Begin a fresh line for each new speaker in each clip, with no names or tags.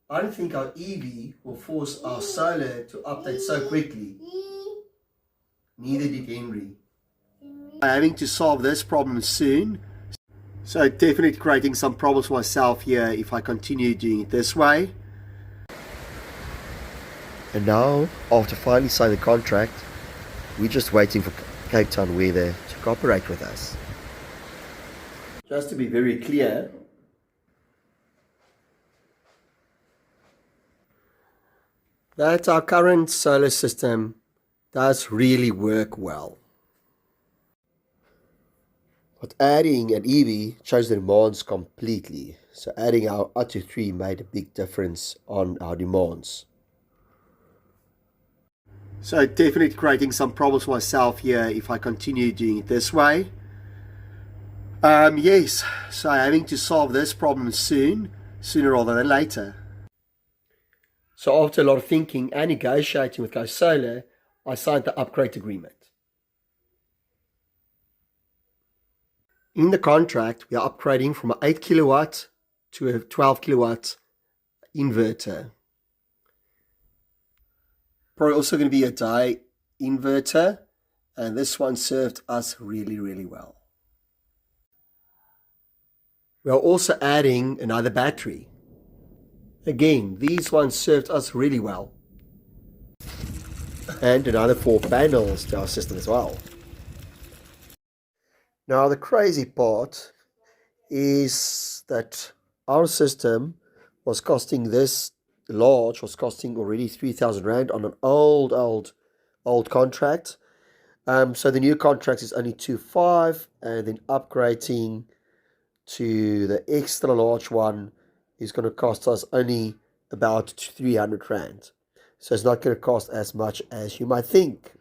I don't think our EV will force our solar to update so quickly. Neither did Henry. I'm having to solve this problem soon. So definitely creating some problems for myself here if I continue doing it this way. And now, after finally signing the contract, we're just waiting for Cape Town weather to cooperate with us. Just to be very clear, that our current solar system does really work well. But adding an EV changed the demands completely. So adding our Atto 3 made a big difference on our demands. So definitely creating some problems for myself here if I continue doing it this way. Yes, so I'm having to solve this problem sooner rather than later. So after a lot of thinking and negotiating with Go Solar, I signed the upgrade agreement. In the contract, we are upgrading from an 8 kilowatt to a 12 kilowatt inverter. Probably also going to be a die inverter, and this one served us really, really well. We are also adding another battery. Again, these ones served us really well. And another 4 panels to our system as well. Now the crazy part is that our system was costing already 3,000 Rand on an old contract. So the new contract is only 2.5, and then upgrading to the extra large one is going to cost us only about 300 Rand. So it's not going to cost as much as you might think.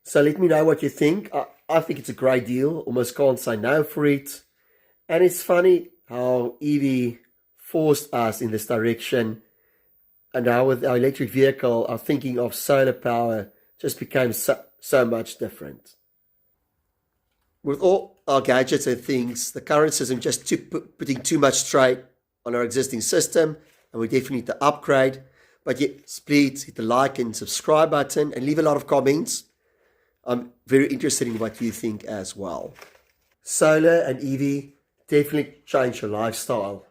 So let me know what you think. I think it's a great deal. Almost can't say no for it. And it's funny how EV forced us in this direction. And now with our electric vehicle, our thinking of solar power just became so much different. With all our gadgets and things, the current system just putting too much strain on our existing system, and we definitely need to upgrade. But yes, please hit the like and subscribe button and leave a lot of comments. I'm very interested in what you think as well. Solar and EV definitely change your lifestyle.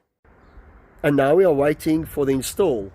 And now we are waiting for the install.